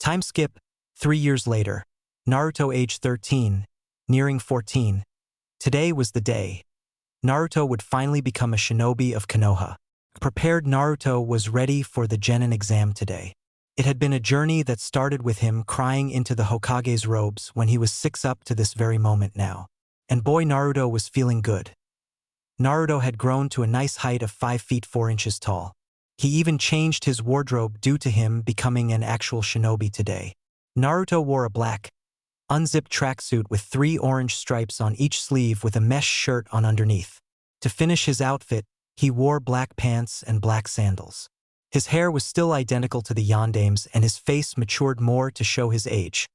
Time skip, 3 years later. Naruto age 13, nearing 14. Today was the day. Naruto would finally become a shinobi of Konoha. Prepared Naruto was ready for the Genin exam today. It had been a journey that started with him crying into the Hokage's robes when he was 6 up to this very moment now. And boy, Naruto was feeling good. Naruto had grown to a nice height of 5 feet 4 inches tall. He even changed his wardrobe due to him becoming an actual shinobi today. Naruto wore a black, unzipped tracksuit with 3 orange stripes on each sleeve with a mesh shirt on underneath. To finish his outfit, he wore black pants and black sandals. His hair was still identical to the Yandame's and his face matured more to show his age.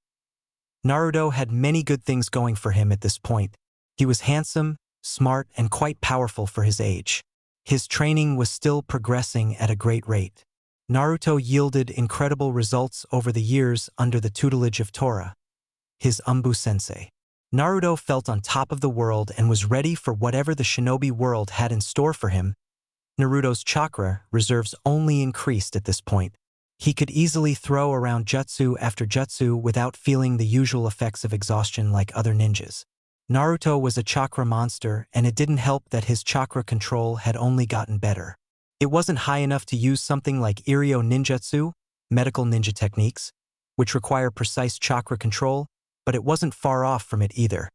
Naruto had many good things going for him at this point. He was handsome, smart, and quite powerful for his age. His training was still progressing at a great rate. Naruto yielded incredible results over the years under the tutelage of Tora, his Umbu-sensei. Naruto felt on top of the world and was ready for whatever the shinobi world had in store for him. Naruto's chakra reserves only increased at this point. He could easily throw around jutsu after jutsu without feeling the usual effects of exhaustion like other ninjas. Naruto was a chakra monster, and it didn't help that his chakra control had only gotten better. It wasn't high enough to use something like Iryo ninjutsu, medical ninja techniques, which require precise chakra control, but it wasn't far off from it either.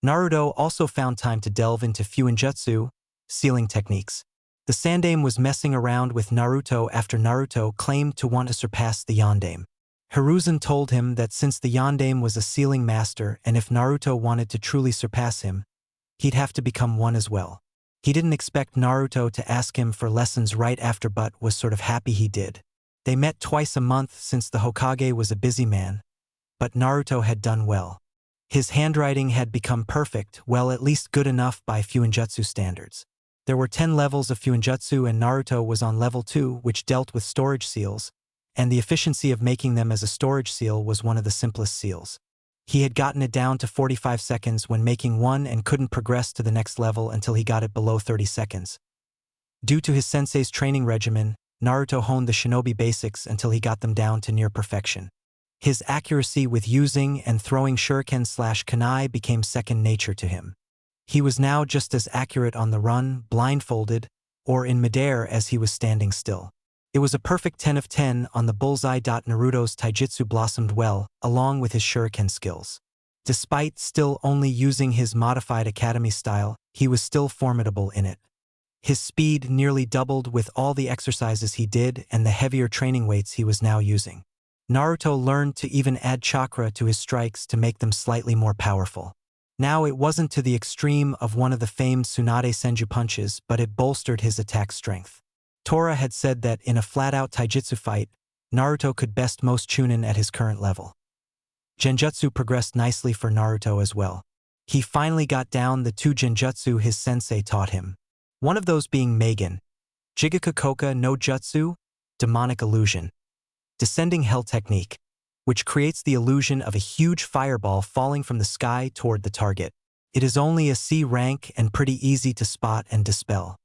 Naruto also found time to delve into Fuinjutsu, sealing techniques. The Sandame was messing around with Naruto after Naruto claimed to want to surpass the Yandame. Hiruzen told him that since the Yandame was a sealing master and if Naruto wanted to truly surpass him, he'd have to become one as well. He didn't expect Naruto to ask him for lessons right after but was sort of happy he did. They met twice a month since the Hokage was a busy man, but Naruto had done well. His handwriting had become perfect, well at least good enough by Fuinjutsu standards. There were 10 levels of Fuinjutsu and Naruto was on level 2 which dealt with storage seals, and the efficiency of making them as a storage seal was one of the simplest seals. He had gotten it down to 45 seconds when making one and couldn't progress to the next level until he got it below 30 seconds. Due to his sensei's training regimen, Naruto honed the shinobi basics until he got them down to near perfection. His accuracy with using and throwing shuriken/kunai became second nature to him. He was now just as accurate on the run, blindfolded, or in midair as he was standing still. It was a perfect 10 of 10 on the bullseye. Naruto's taijutsu blossomed well, along with his shuriken skills. Despite still only using his modified academy style, he was still formidable in it. His speed nearly doubled with all the exercises he did and the heavier training weights he was now using. Naruto learned to even add chakra to his strikes to make them slightly more powerful. Now it wasn't to the extreme of one of the famed Tsunade Senju punches, but it bolstered his attack strength. Tora had said that in a flat-out taijutsu fight, Naruto could best most Chunin at his current level. Genjutsu progressed nicely for Naruto as well. He finally got down the 2 genjutsu his sensei taught him. One of those being Meigen, Jigaku no Jutsu, demonic illusion, descending hell technique, which creates the illusion of a huge fireball falling from the sky toward the target. It is only a C rank and pretty easy to spot and dispel.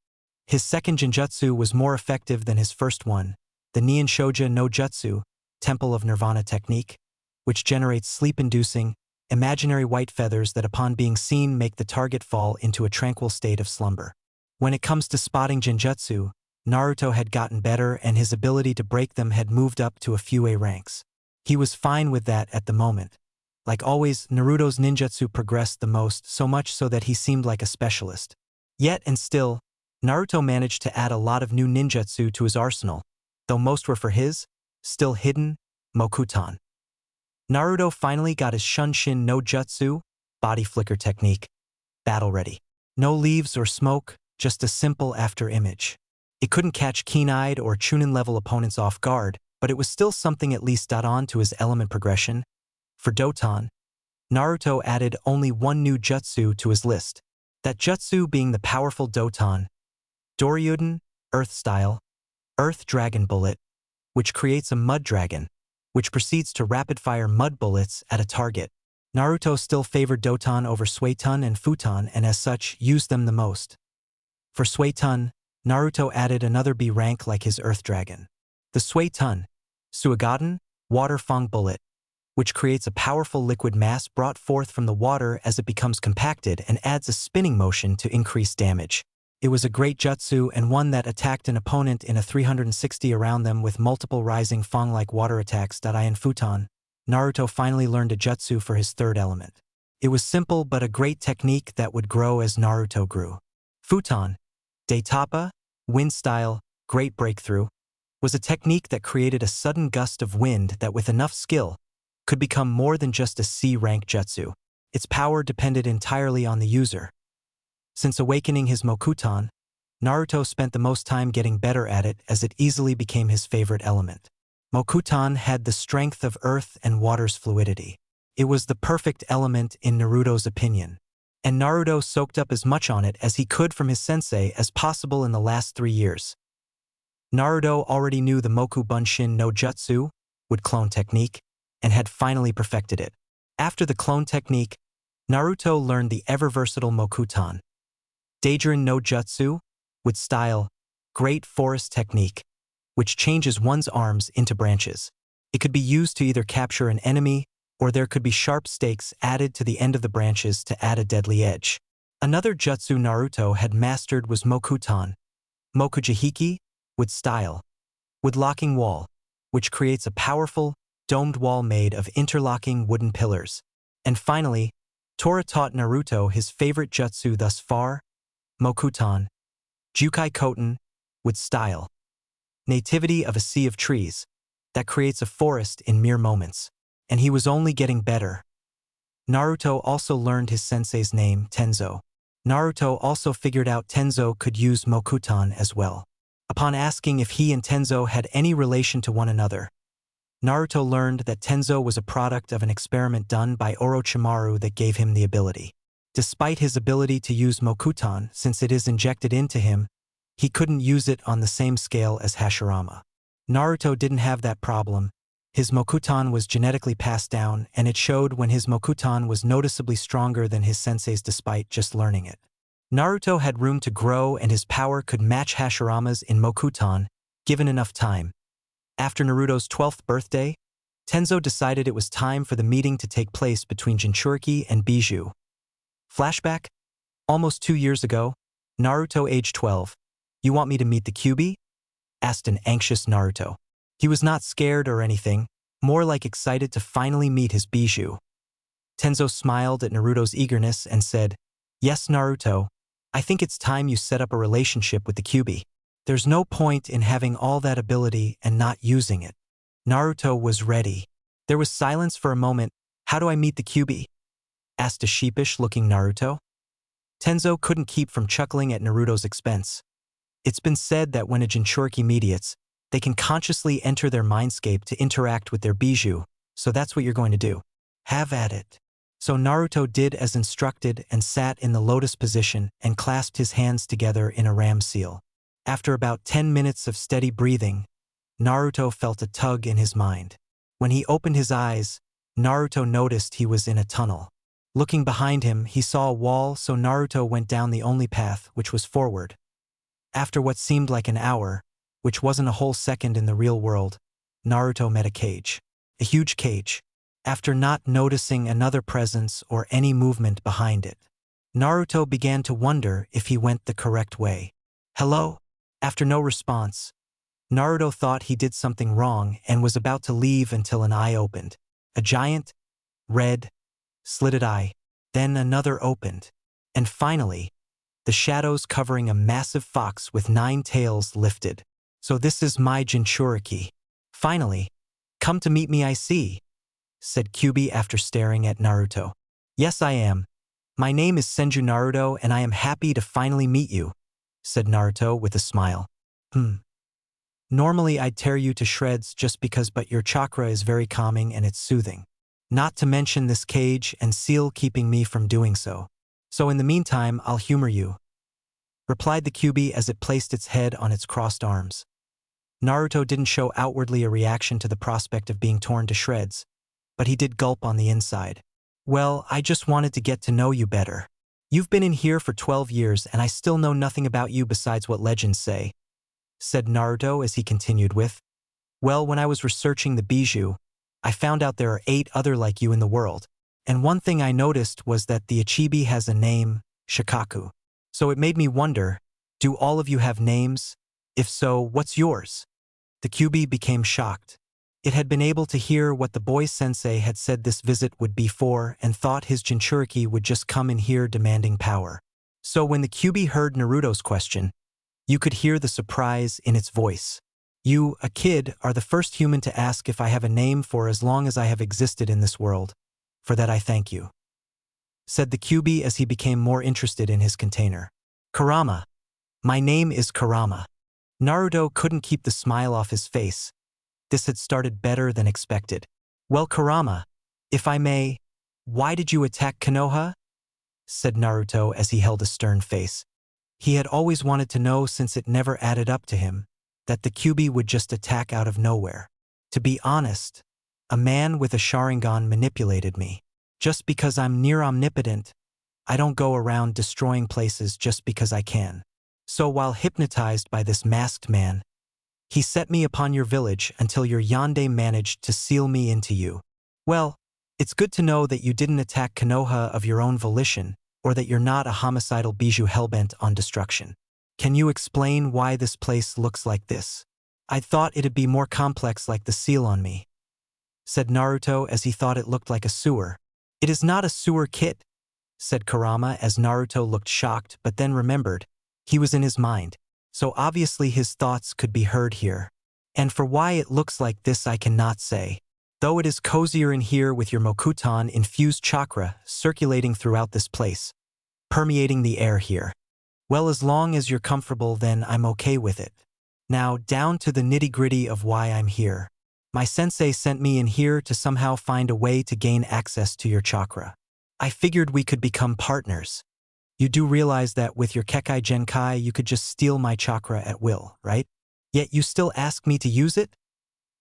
His second genjutsu was more effective than his first one, the Nien Shoja no Jutsu, Temple of Nirvana technique, which generates sleep-inducing, imaginary white feathers that upon being seen make the target fall into a tranquil state of slumber. When it comes to spotting genjutsu, Naruto had gotten better and his ability to break them had moved up to a few A ranks. He was fine with that at the moment. Like always, Naruto's ninjutsu progressed the most, so much so that he seemed like a specialist. Yet and still, Naruto managed to add a lot of new ninjutsu to his arsenal, though most were for his, still hidden, Mokuton. Naruto finally got his Shunshin no Jutsu, body flicker technique, battle ready. No leaves or smoke, just a simple after image. It couldn't catch keen-eyed or Chunin-level opponents off guard, but it was still something at least on to his element progression. For Doton, Naruto added only one new jutsu to his list, that jutsu being the powerful Doton, Doryuden, Earth Style, Earth Dragon Bullet, which creates a mud dragon, which proceeds to rapid-fire mud bullets at a target. Naruto still favored Doton over Suiton and Futon and as such used them the most. For Suiton, Naruto added another B rank like his Earth Dragon. The Suiton, Suigaden, Water Fang Bullet, which creates a powerful liquid mass brought forth from the water as it becomes compacted and adds a spinning motion to increase damage. It was a great jutsu and one that attacked an opponent in a 360 around them with multiple rising Fang-like water attacks. In Futon, Naruto finally learned a jutsu for his third element. It was simple but a great technique that would grow as Naruto grew. Futon, Daitapa, wind style, great breakthrough, was a technique that created a sudden gust of wind that with enough skill could become more than just a C-rank jutsu. Its power depended entirely on the user. Since awakening his Mokuton, Naruto spent the most time getting better at it as it easily became his favorite element. Mokuton had the strength of earth and water's fluidity. It was the perfect element in Naruto's opinion, and Naruto soaked up as much on it as he could from his sensei as possible in the last 3 years. Naruto already knew the Moku Bunshin no Jutsu, wood clone technique, and had finally perfected it. After the clone technique, Naruto learned the ever-versatile Mokuton, Daijin no Jutsu, with style, great forest technique, which changes one's arms into branches. It could be used to either capture an enemy, or there could be sharp stakes added to the end of the branches to add a deadly edge. Another jutsu Naruto had mastered was Mokuton, Mokujihiki, with style, with locking wall, which creates a powerful, domed wall made of interlocking wooden pillars. And finally, Tora taught Naruto his favorite jutsu thus far, Mokuton, Jukai Koten, with style, nativity of a sea of trees, that creates a forest in mere moments. And he was only getting better. Naruto also learned his sensei's name, Tenzo. Naruto also figured out Tenzo could use Mokuton as well. Upon asking if he and Tenzo had any relation to one another, Naruto learned that Tenzo was a product of an experiment done by Orochimaru that gave him the ability. Despite his ability to use Mokuton, since it is injected into him, he couldn't use it on the same scale as Hashirama. Naruto didn't have that problem. His Mokuton was genetically passed down, and it showed when his Mokuton was noticeably stronger than his sensei's despite just learning it. Naruto had room to grow and his power could match Hashirama's in Mokuton, given enough time. After Naruto's 12th birthday, Tenzo decided it was time for the meeting to take place between Jinchuriki and Bijou. Flashback? Almost 2 years ago, Naruto age 12. "You want me to meet the Kyuubi?" asked an anxious Naruto. He was not scared or anything, more like excited to finally meet his Bijou. Tenzo smiled at Naruto's eagerness and said, "Yes, Naruto, I think it's time you set up a relationship with the Kyuubi. There's no point in having all that ability and not using it." Naruto was ready. There was silence for a moment. "How do I meet the Kyuubi?" asked a sheepish-looking Naruto. Tenzo couldn't keep from chuckling at Naruto's expense. It's been said that when a Jinchuriki mediates, they can consciously enter their mindscape to interact with their Bijou, so that's what you're going to do. Have at it. So Naruto did as instructed and sat in the lotus position and clasped his hands together in a ram seal. After about 10 minutes of steady breathing, Naruto felt a tug in his mind. When he opened his eyes, Naruto noticed he was in a tunnel. Looking behind him, he saw a wall, so Naruto went down the only path, which was forward. After what seemed like an hour, which wasn't a whole second in the real world, Naruto met a cage. A huge cage. After not noticing another presence or any movement behind it, Naruto began to wonder if he went the correct way. "Hello?" After no response, Naruto thought he did something wrong and was about to leave until an eye opened. A giant, red, slitted eye. Then another opened. And finally, the shadows covering a massive fox with 9 tails lifted. "So this is my Jinchuriki. Finally, come to meet me, I see," said Kyuubi after staring at Naruto. "Yes, I am. My name is Senju Naruto and I am happy to finally meet you," said Naruto with a smile. Normally I'd tear you to shreds just because, but your chakra is very calming and it's soothing. Not to mention this cage and seal keeping me from doing so. So in the meantime, I'll humor you," replied the Kyuubi as it placed its head on its crossed arms. Naruto didn't show outwardly a reaction to the prospect of being torn to shreds, but he did gulp on the inside. "Well, I just wanted to get to know you better. You've been in here for 12 years and I still know nothing about you besides what legends say," said Naruto as he continued with, "Well, when I was researching the Bijou, I found out there are 8 other like you in the world. And one thing I noticed was that the Ichibi has a name, Shikaku. So it made me wonder, do all of you have names? If so, what's yours? The Kyuubi became shocked. It had been able to hear what the boy sensei had said this visit would be for and thought his Jinchuriki would just come in here demanding power. So when the Kyuubi heard Naruto's question, you could hear the surprise in its voice. You, a kid, are the first human to ask if I have a name for as long as I have existed in this world. For that I thank you, said the Kyuubi as he became more interested in his container. Kurama. My name is Kurama. Naruto couldn't keep the smile off his face. This had started better than expected. Well, Kurama, if I may, why did you attack Konoha? Said Naruto as he held a stern face. He had always wanted to know, since it never added up to him, that the Kyuubi would just attack out of nowhere. To be honest, a man with a Sharingan manipulated me. Just because I'm near omnipotent, I don't go around destroying places just because I can. So while hypnotized by this masked man, he set me upon your village until your yonde managed to seal me into you. Well, it's good to know that you didn't attack Konoha of your own volition, or that you're not a homicidal bijou hellbent on destruction. Can you explain why this place looks like this? I thought it'd be more complex like the seal on me, said Naruto as he thought it looked like a sewer. It is not a sewer, Kit, said Kurama as Naruto looked shocked but then remembered. He was in his mind, so obviously his thoughts could be heard here. And for why it looks like this I cannot say. Though it is cozier in here with your Mokuton-infused chakra circulating throughout this place, permeating the air here. Well, as long as you're comfortable, then I'm okay with it. Now, down to the nitty-gritty of why I'm here. My sensei sent me in here to somehow find a way to gain access to your chakra. I figured we could become partners. You do realize that with your Kekai Genkai you could just steal my chakra at will, right? Yet you still ask me to use it?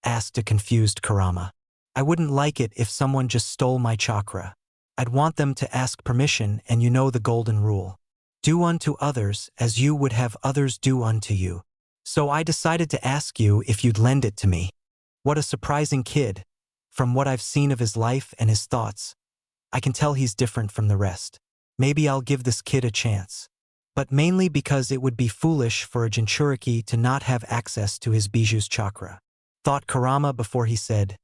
Asked a confused Kurama. I wouldn't like it if someone just stole my chakra. I'd want them to ask permission, and you know the golden rule. Do unto others as you would have others do unto you. So I decided to ask you if you'd lend it to me. What a surprising kid. From what I've seen of his life and his thoughts, I can tell he's different from the rest. Maybe I'll give this kid a chance. But mainly because it would be foolish for a Jinchuriki to not have access to his Bijuu's chakra. Thought Kurama before he said,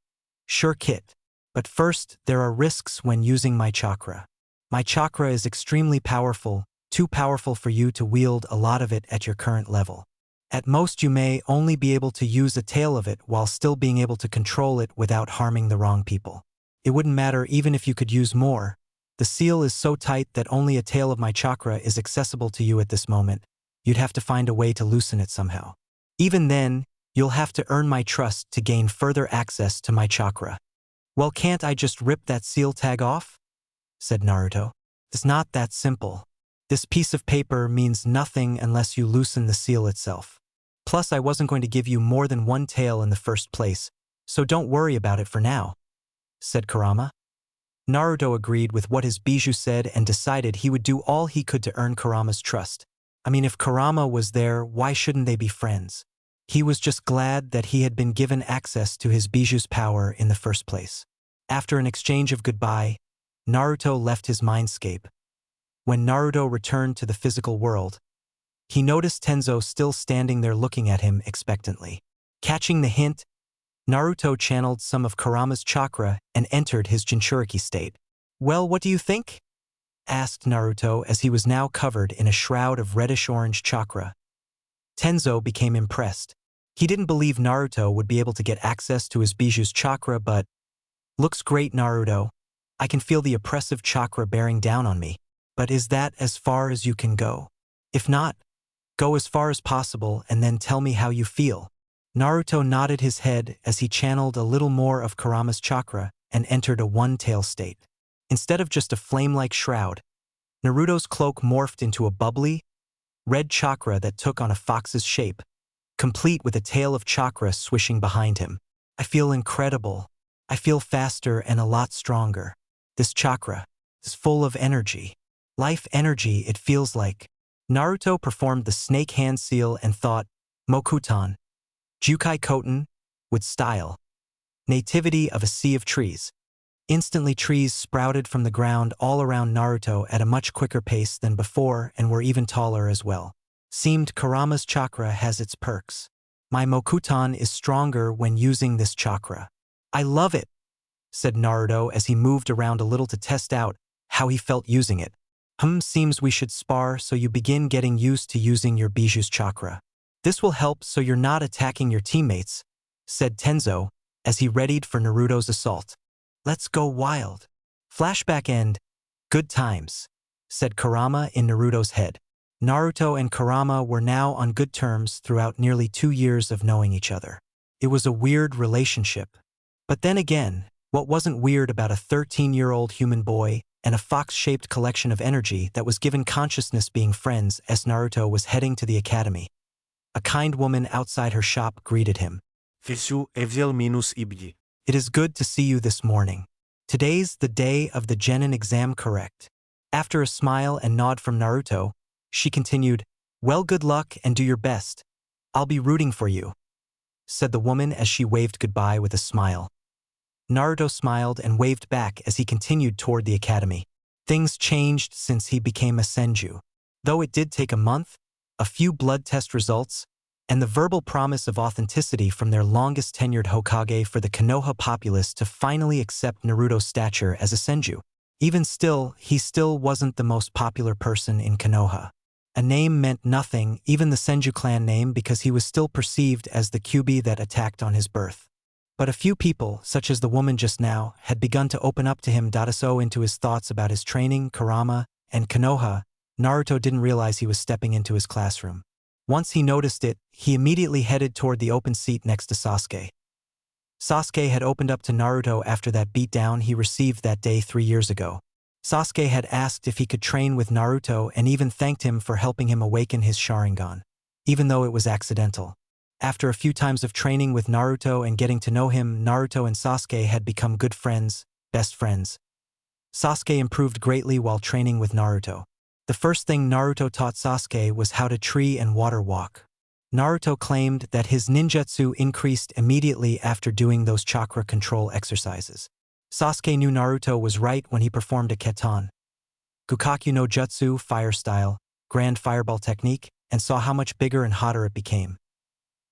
Sure, Kit. But first, there are risks when using my chakra. My chakra is extremely powerful, too powerful for you to wield a lot of it at your current level. At most you may only be able to use a tail of it while still being able to control it without harming the wrong people. It wouldn't matter even if you could use more. The seal is so tight that only a tail of my chakra is accessible to you at this moment. You'd have to find a way to loosen it somehow. Even then, you'll have to earn my trust to gain further access to my chakra. Well, can't I just rip that seal tag off? Said Naruto. It's not that simple. This piece of paper means nothing unless you loosen the seal itself. Plus, I wasn't going to give you more than one tail in the first place, so don't worry about it for now, said Kurama. Naruto agreed with what his Bijuu said and decided he would do all he could to earn Kurama's trust. I mean, if Kurama was there, why shouldn't they be friends? He was just glad that he had been given access to his Bijuu's power in the first place. After an exchange of goodbye, Naruto left his mindscape. When Naruto returned to the physical world, he noticed Tenzo still standing there looking at him expectantly. Catching the hint, Naruto channeled some of Kurama's chakra and entered his Jinchuriki state. Well, what do you think? Asked Naruto as he was now covered in a shroud of reddish-orange chakra. Tenzo became impressed. He didn't believe Naruto would be able to get access to his Bijuu's chakra, but looks great, Naruto. I can feel the oppressive chakra bearing down on me. But is that as far as you can go? If not, go as far as possible and then tell me how you feel. Naruto nodded his head as he channeled a little more of Kurama's chakra and entered a one-tail state. Instead of just a flame-like shroud, Naruto's cloak morphed into a bubbly, red chakra that took on a fox's shape, complete with a tail of chakra swishing behind him. I feel incredible. I feel faster and a lot stronger. This chakra is full of energy. Life energy, it feels like. Naruto performed the snake hand seal and thought, Mokuton, Jukai Koten, with style. Nativity of a sea of trees. Instantly trees sprouted from the ground all around Naruto at a much quicker pace than before and were even taller as well. Seemed Kurama's chakra has its perks. My Mokutan is stronger when using this chakra. I love it, said Naruto as he moved around a little to test out how he felt using it. Seems we should spar so you begin getting used to using your Biju's chakra. This will help so you're not attacking your teammates, said Tenzo as he readied for Naruto's assault. Let's go wild. Flashback end. Good times, said Kurama in Naruto's head. Naruto and Kurama were now on good terms throughout nearly 2 years of knowing each other. It was a weird relationship. But then again, what wasn't weird about a 13-year-old human boy and a fox-shaped collection of energy that was given consciousness being friends as Naruto was heading to the academy? A kind woman outside her shop greeted him. It is good to see you this morning. Today's the day of the Genin exam, correct? After a smile and nod from Naruto, she continued, well, good luck and do your best. I'll be rooting for you, said the woman as she waved goodbye with a smile. Naruto smiled and waved back as he continued toward the academy. Things changed since he became a Senju. Though it did take a month, a few blood test results, and the verbal promise of authenticity from their longest-tenured Hokage for the Konoha populace to finally accept Naruto's stature as a Senju. Even still, he still wasn't the most popular person in Konoha. A name meant nothing, even the Senju clan name, because he was still perceived as the Kyuubi that attacked on his birth. But a few people, such as the woman just now, had begun to open up to him so into his thoughts about his training, Kurama, and Konoha. Naruto didn't realize he was stepping into his classroom. Once he noticed it, he immediately headed toward the open seat next to Sasuke. Sasuke had opened up to Naruto after that beatdown he received that day 3 years ago. Sasuke had asked if he could train with Naruto and even thanked him for helping him awaken his Sharingan, even though it was accidental. After a few times of training with Naruto and getting to know him, Naruto and Sasuke had become good friends, best friends. Sasuke improved greatly while training with Naruto. The first thing Naruto taught Sasuke was how to tree and water walk. Naruto claimed that his ninjutsu increased immediately after doing those chakra control exercises. Sasuke knew Naruto was right when he performed a Keton Gukaku no Jutsu fire style, grand fireball technique, and saw how much bigger and hotter it became.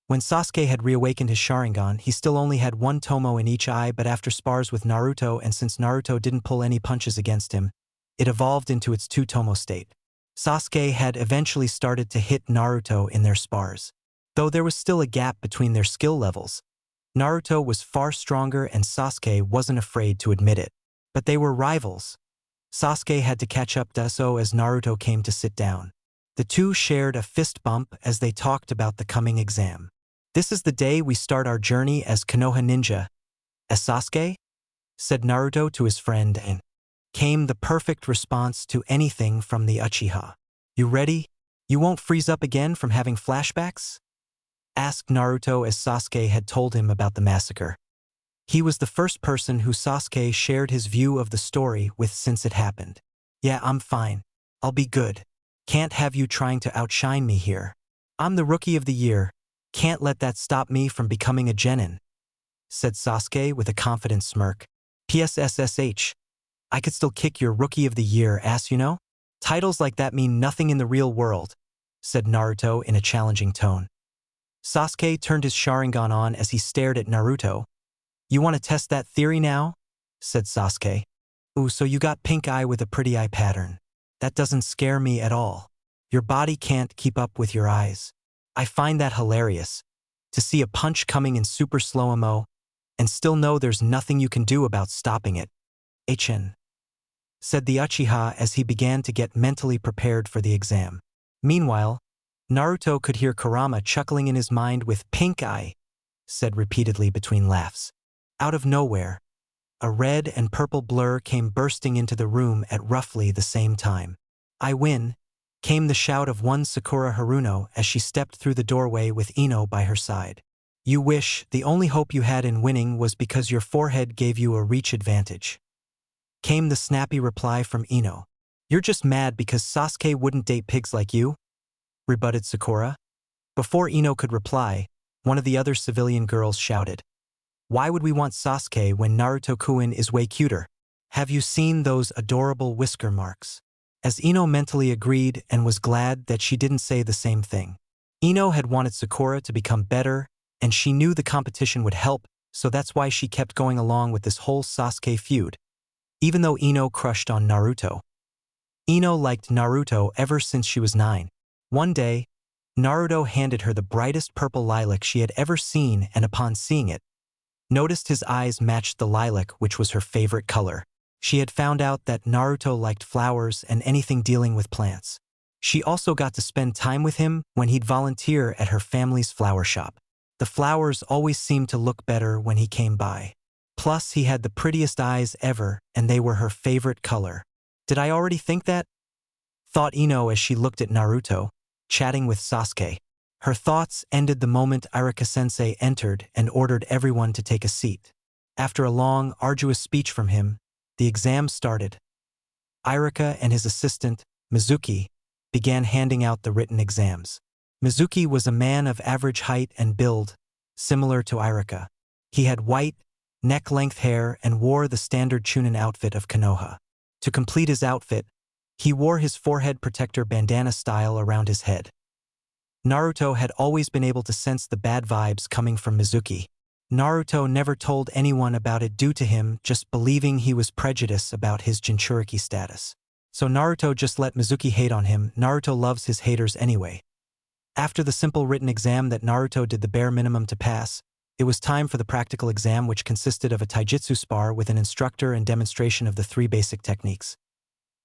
When Sasuke had reawakened his Sharingan, he still only had one Tomo in each eye, but after spars with Naruto and since Naruto didn't pull any punches against him, it evolved into its 2 Tomo state. Sasuke had eventually started to hit Naruto in their spars. Though there was still a gap between their skill levels, Naruto was far stronger and Sasuke wasn't afraid to admit it. But they were rivals. Sasuke had to catch up so as Naruto came to sit down. The two shared a fist bump as they talked about the coming exam. This is the day we start our journey as Konoha ninja. As Sasuke? Said Naruto to his friend, and came the perfect response to anything from the Uchiha. You ready? You won't freeze up again from having flashbacks? Asked Naruto as Sasuke had told him about the massacre. He was the first person who Sasuke shared his view of the story with since it happened. Yeah, I'm fine. I'll be good. Can't have you trying to outshine me here. I'm the rookie of the year. Can't let that stop me from becoming a genin, said Sasuke with a confident smirk. PSSSH. I could still kick your rookie of the year ass, you know? Titles like that mean nothing in the real world, said Naruto in a challenging tone. Sasuke turned his Sharingan on as he stared at Naruto. You want to test that theory now? Said Sasuke. Ooh, so you got pink eye with a pretty eye pattern. That doesn't scare me at all. Your body can't keep up with your eyes. I find that hilarious. To see a punch coming in super slow-mo and still know there's nothing you can do about stopping it. HN. Said the Uchiha as he began to get mentally prepared for the exam. Meanwhile, Naruto could hear Kurama chuckling in his mind with pink eye, said repeatedly between laughs. Out of nowhere, a red and purple blur came bursting into the room at roughly the same time. I win, came the shout of one Sakura Haruno as she stepped through the doorway with Ino by her side. You wish the only hope you had in winning was because your forehead gave you a reach advantage. Came the snappy reply from Ino. You're just mad because Sasuke wouldn't date pigs like you? Rebutted Sakura. Before Ino could reply, one of the other civilian girls shouted. Why would we want Sasuke when Naruto-kun is way cuter? Have you seen those adorable whisker marks? As Ino mentally agreed and was glad that she didn't say the same thing. Ino had wanted Sakura to become better, and she knew the competition would help, so that's why she kept going along with this whole Sasuke feud. Even though Ino crushed on Naruto. Ino liked Naruto ever since she was 9. One day, Naruto handed her the brightest purple lilac she had ever seen, and upon seeing it, noticed his eyes matched the lilac, which was her favorite color. She had found out that Naruto liked flowers and anything dealing with plants. She also got to spend time with him when he'd volunteer at her family's flower shop. The flowers always seemed to look better when he came by. Plus, he had the prettiest eyes ever, and they were her favorite color. Did I already think that? Thought Ino as she looked at Naruto, chatting with Sasuke. Her thoughts ended the moment Irika-sensei entered and ordered everyone to take a seat. After a long, arduous speech from him, the exam started. Irika and his assistant, Mizuki, began handing out the written exams. Mizuki was a man of average height and build, similar to Irika. He had white, neck-length hair and wore the standard Chunin outfit of Konoha. To complete his outfit, he wore his forehead protector bandana style around his head. Naruto had always been able to sense the bad vibes coming from Mizuki. Naruto never told anyone about it due to him just believing he was prejudiced about his Jinchuriki status. So Naruto just let Mizuki hate on him. Naruto loves his haters anyway. After the simple written exam that Naruto did the bare minimum to pass, it was time for the practical exam, which consisted of a taijutsu spar with an instructor and demonstration of the 3 basic techniques.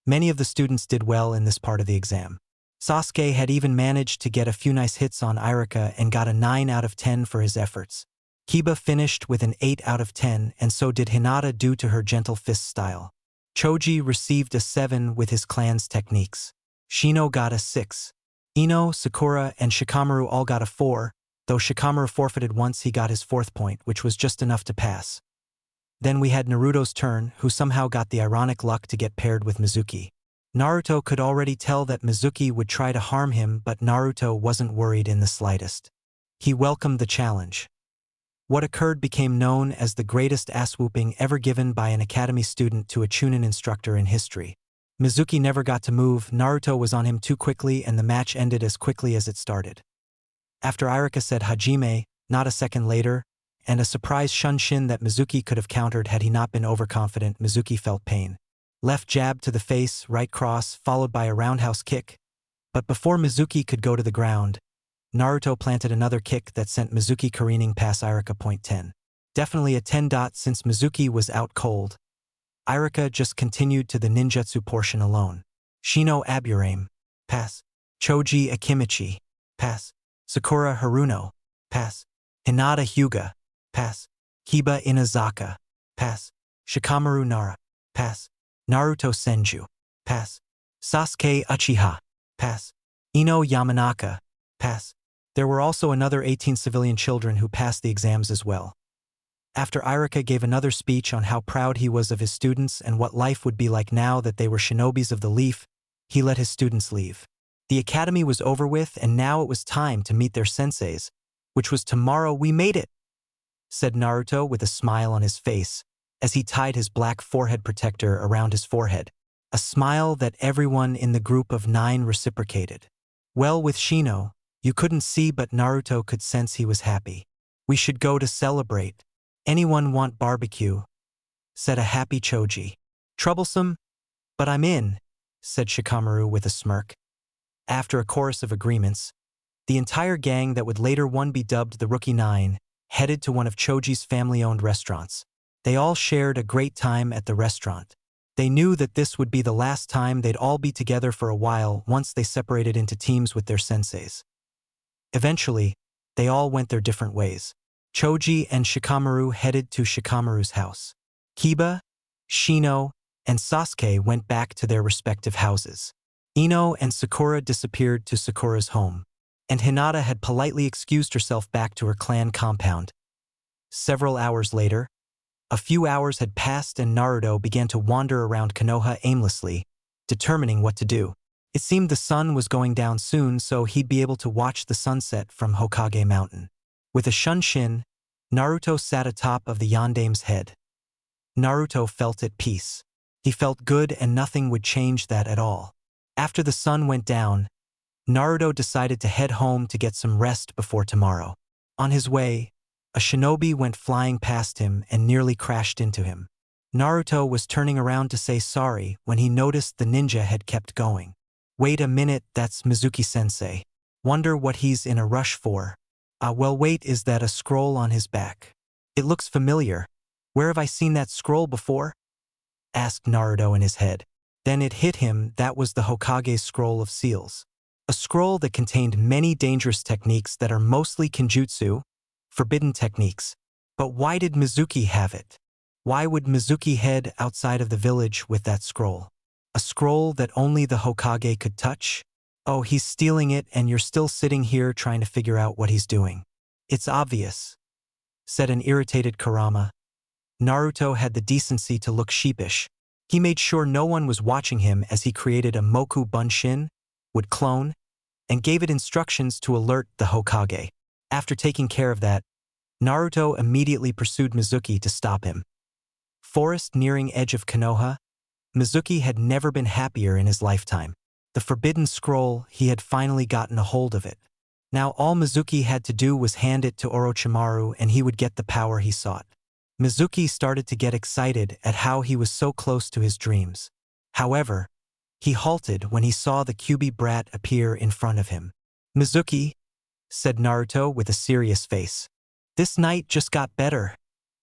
Many of the students did well in this part of the exam. Sasuke had even managed to get a few nice hits on Irika and got a 9 out of 10 for his efforts. Kiba finished with an 8 out of 10, and so did Hinata due to her gentle fist style. Choji received a 7 with his clan's techniques. Shino got a 6. Ino, Sakura, and Shikamaru all got a 4, though Shikamaru forfeited once he got his 4th point, which was just enough to pass. Then we had Naruto's turn, who somehow got the ironic luck to get paired with Mizuki. Naruto could already tell that Mizuki would try to harm him, but Naruto wasn't worried in the slightest. He welcomed the challenge. What occurred became known as the greatest ass-whooping ever given by an academy student to a Chunin instructor in history. Mizuki never got to move, Naruto was on him too quickly, and the match ended as quickly as it started. After Irika said Hajime, not a second later, and a surprise shunshin that Mizuki could have countered had he not been overconfident, Mizuki felt pain. Left jab to the face, right cross, followed by a roundhouse kick. But before Mizuki could go to the ground, Naruto planted another kick that sent Mizuki careening past Irika. 10. Definitely a 10. Since Mizuki was out cold, Irika just continued to the ninjutsu portion alone. Shino Aburame. Pass. Choji Akimichi. Pass. Sakura Haruno. Pass. Hinata Hyuga. Pass. Kiba Inazaka. Pass. Shikamaru Nara. Pass. Naruto Senju. Pass. Sasuke Uchiha. Pass. Ino Yamanaka. Pass. There were also another 18 civilian children who passed the exams as well. After Irika gave another speech on how proud he was of his students and what life would be like now that they were shinobis of the leaf, he let his students leave. The academy was over with, and now it was time to meet their senseis, which was tomorrow. We made it, said Naruto with a smile on his face, as he tied his black forehead protector around his forehead, a smile that everyone in the group of 9 reciprocated. Well, with Shino, you couldn't see, but Naruto could sense he was happy. We should go to celebrate. Anyone want barbecue? Said a happy Choji. Troublesome? But I'm in, said Shikamaru with a smirk. After a chorus of agreements, the entire gang that would later one be dubbed the Rookie 9 headed to one of Choji's family-owned restaurants. They all shared a great time at the restaurant. They knew that this would be the last time they'd all be together for a while once they separated into teams with their senseis. Eventually, they all went their different ways. Choji and Shikamaru headed to Shikamaru's house. Kiba, Shino, and Sasuke went back to their respective houses. Ino and Sakura disappeared to Sakura's home, and Hinata had politely excused herself back to her clan compound. Several hours later, a few hours had passed and Naruto began to wander around Konoha aimlessly, determining what to do. It seemed the sun was going down soon, so he'd be able to watch the sunset from Hokage Mountain. With a shunshin, Naruto sat atop of the Yandame's head. Naruto felt at peace. He felt good and nothing would change that at all. After the sun went down, Naruto decided to head home to get some rest before tomorrow. On his way, a shinobi went flying past him and nearly crashed into him. Naruto was turning around to say sorry when he noticed the ninja had kept going. Wait a minute, that's Mizuki-sensei. Wonder what he's in a rush for. Well wait, is that a scroll on his back? It looks familiar. Where have I seen that scroll before? Asked Naruto in his head. Then it hit him, that was the Hokage's scroll of seals. A scroll that contained many dangerous techniques that are mostly kenjutsu, forbidden techniques. But why did Mizuki have it? Why would Mizuki head outside of the village with that scroll? A scroll that only the Hokage could touch? Oh, he's stealing it and you're still sitting here trying to figure out what he's doing. It's obvious, said an irritated Kurama. Naruto had the decency to look sheepish. He made sure no one was watching him as he created a Moku Bunshin, would clone, and gave it instructions to alert the Hokage. After taking care of that, Naruto immediately pursued Mizuki to stop him. Forest nearing edge of Konoha, Mizuki had never been happier in his lifetime. The forbidden scroll, he had finally gotten a hold of it. Now all Mizuki had to do was hand it to Orochimaru and he would get the power he sought. Mizuki started to get excited at how he was so close to his dreams. However, he halted when he saw the Kyuubi brat appear in front of him. Mizuki, said Naruto with a serious face. This night just got better,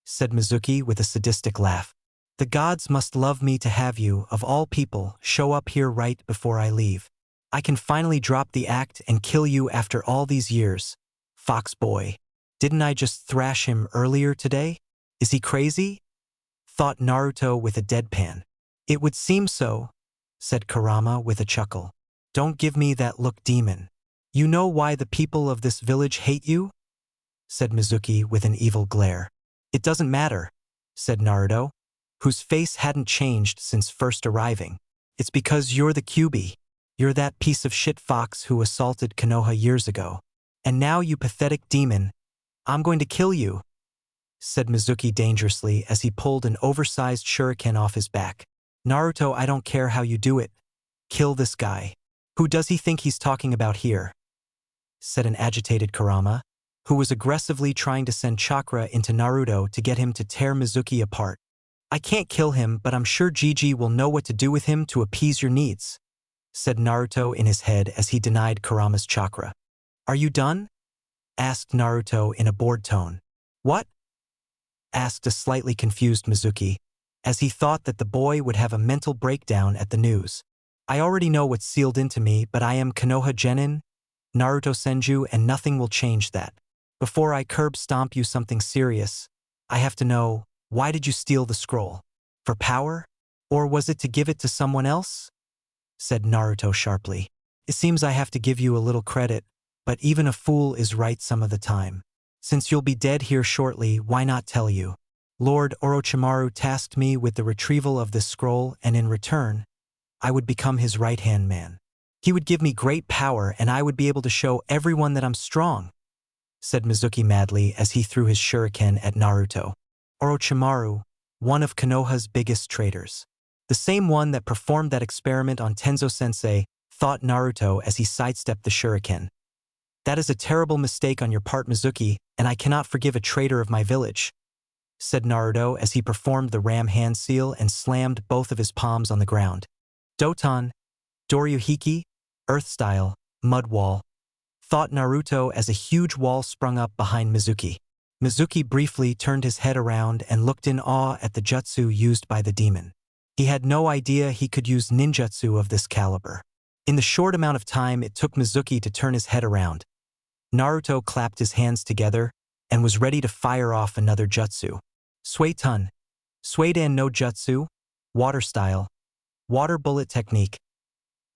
said Mizuki with a sadistic laugh. The gods must love me to have you, of all people, show up here right before I leave. I can finally drop the act and kill you after all these years. Fox boy. Didn't I just thrash him earlier today? Is he crazy? Thought Naruto with a deadpan. It would seem so, said Kurama with a chuckle. Don't give me that look, demon. You know why the people of this village hate you? Said Mizuki with an evil glare. It doesn't matter, said Naruto, whose face hadn't changed since first arriving. It's because you're the Kyuubi. You're that piece of shit fox who assaulted Konoha years ago. And now, you pathetic demon, I'm going to kill you, said Mizuki dangerously as he pulled an oversized shuriken off his back. Naruto, I don't care how you do it. Kill this guy. Who does he think he's talking about here? Said an agitated Kurama, who was aggressively trying to send chakra into Naruto to get him to tear Mizuki apart. I can't kill him, but I'm sure Gigi will know what to do with him to appease your needs, said Naruto in his head as he denied Kurama's chakra. Are you done? Asked Naruto in a bored tone. What? Asked a slightly confused Mizuki, as he thought that the boy would have a mental breakdown at the news. I already know what's sealed into me, but I am Konoha Genin, Naruto Senju, and nothing will change that. Before I curb stomp you something serious, I have to know, why did you steal the scroll? For power? Or was it to give it to someone else? Said Naruto sharply. It seems I have to give you a little credit, but even a fool is right some of the time. Since you'll be dead here shortly, why not tell you? Lord Orochimaru tasked me with the retrieval of this scroll, and in return, I would become his right-hand man. He would give me great power and I would be able to show everyone that I'm strong, said Mizuki madly as he threw his shuriken at Naruto. Orochimaru, one of Konoha's biggest traitors. The same one that performed that experiment on Tenzo-sensei, thought Naruto as he sidestepped the shuriken. That is a terrible mistake on your part, Mizuki, and I cannot forgive a traitor of my village, said Naruto as he performed the ram hand seal and slammed both of his palms on the ground. Doton, Doryuhiki, Earth Style, Mud Wall, thought Naruto as a huge wall sprung up behind Mizuki. Mizuki briefly turned his head around and looked in awe at the jutsu used by the demon. He had no idea he could use ninjutsu of this caliber. In the short amount of time it took Mizuki to turn his head around, Naruto clapped his hands together and was ready to fire off another jutsu. Suitun, Suidan no Jutsu, Water Style, Water Bullet Technique.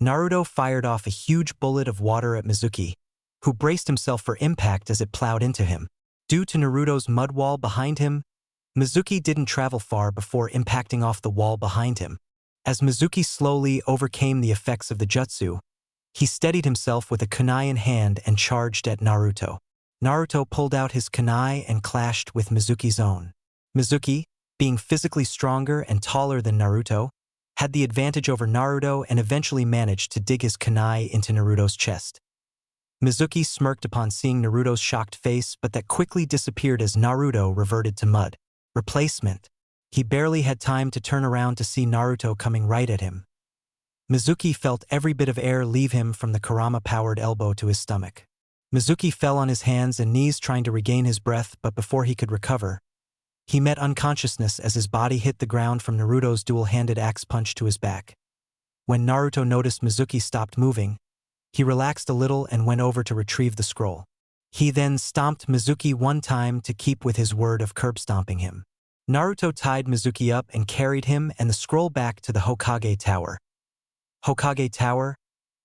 Naruto fired off a huge bullet of water at Mizuki, who braced himself for impact as it plowed into him. Due to Naruto's mud wall behind him, Mizuki didn't travel far before impacting off the wall behind him. As Mizuki slowly overcame the effects of the jutsu, he steadied himself with a kunai in hand and charged at Naruto. Naruto pulled out his kunai and clashed with Mizuki's own. Mizuki, being physically stronger and taller than Naruto, had the advantage over Naruto and eventually managed to dig his kunai into Naruto's chest. Mizuki smirked upon seeing Naruto's shocked face, but that quickly disappeared as Naruto reverted to mud. Replacement. He barely had time to turn around to see Naruto coming right at him. Mizuki felt every bit of air leave him from the Kurama-powered elbow to his stomach. Mizuki fell on his hands and knees trying to regain his breath, but before he could recover, he met unconsciousness as his body hit the ground from Naruto's dual-handed axe punch to his back. When Naruto noticed Mizuki stopped moving, he relaxed a little and went over to retrieve the scroll. He then stomped Mizuki one time to keep with his word of curb-stomping him. Naruto tied Mizuki up and carried him and the scroll back to the Hokage Tower. Hokage Tower?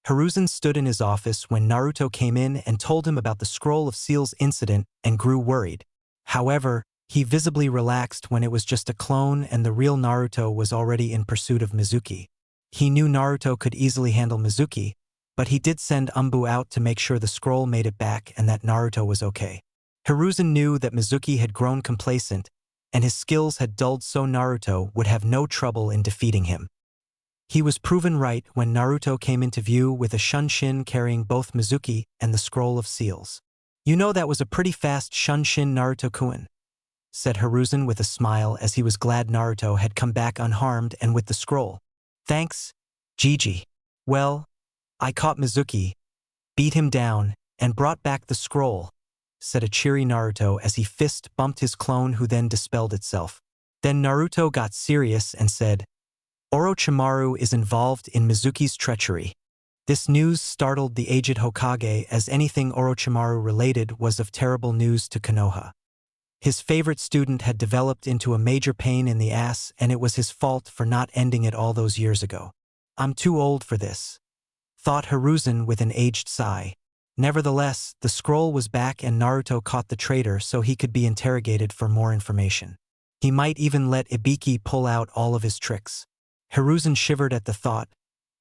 Hiruzen stood in his office when Naruto came in and told him about the Scroll of Seals incident and grew worried. However, he visibly relaxed when it was just a clone and the real Naruto was already in pursuit of Mizuki. He knew Naruto could easily handle Mizuki, but he did send Umbu out to make sure the scroll made it back and that Naruto was okay. Hiruzen knew that Mizuki had grown complacent and his skills had dulled, so Naruto would have no trouble in defeating him. He was proven right when Naruto came into view with a Shunshin carrying both Mizuki and the Scroll of Seals. "You know, that was a pretty fast Shunshin, Naruto-kun," said Hiruzen with a smile as he was glad Naruto had come back unharmed and with the scroll. "Thanks, Gigi. Well, I caught Mizuki, beat him down, and brought back the scroll," said a cheery Naruto as he fist-bumped his clone, who then dispelled itself. Then Naruto got serious and said, "Orochimaru is involved in Mizuki's treachery." This news startled the aged Hokage, as anything Orochimaru related was of terrible news to Konoha. His favorite student had developed into a major pain in the ass, and it was his fault for not ending it all those years ago. "I'm too old for this," thought Hiruzen with an aged sigh. Nevertheless, the scroll was back and Naruto caught the traitor so he could be interrogated for more information. He might even let Ibiki pull out all of his tricks. Hiruzen shivered at the thought.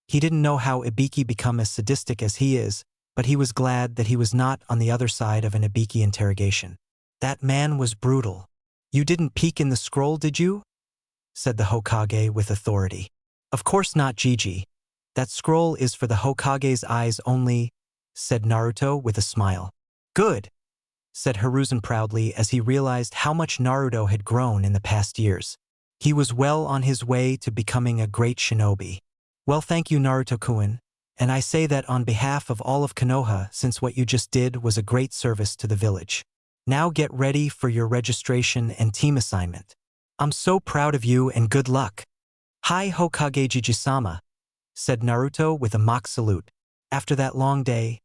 He didn't know how Ibiki become as sadistic as he is, but he was glad that he was not on the other side of an Ibiki interrogation. "That man was brutal. You didn't peek in the scroll, did you?" said the Hokage with authority. "Of course not, Gigi. That scroll is for the Hokage's eyes only," said Naruto with a smile. "Good," said Hiruzen proudly as he realized how much Naruto had grown in the past years. He was well on his way to becoming a great shinobi. "Well, thank you, Naruto-kun, and I say that on behalf of all of Konoha, since what you just did was a great service to the village. Now get ready for your registration and team assignment. I'm so proud of you and good luck." "Hi, Hokage Gigi-sama," said Naruto with a mock salute. After that long day,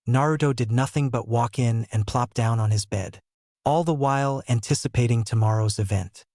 Naruto did nothing but walk in and plop down on his bed, all the while anticipating tomorrow's event.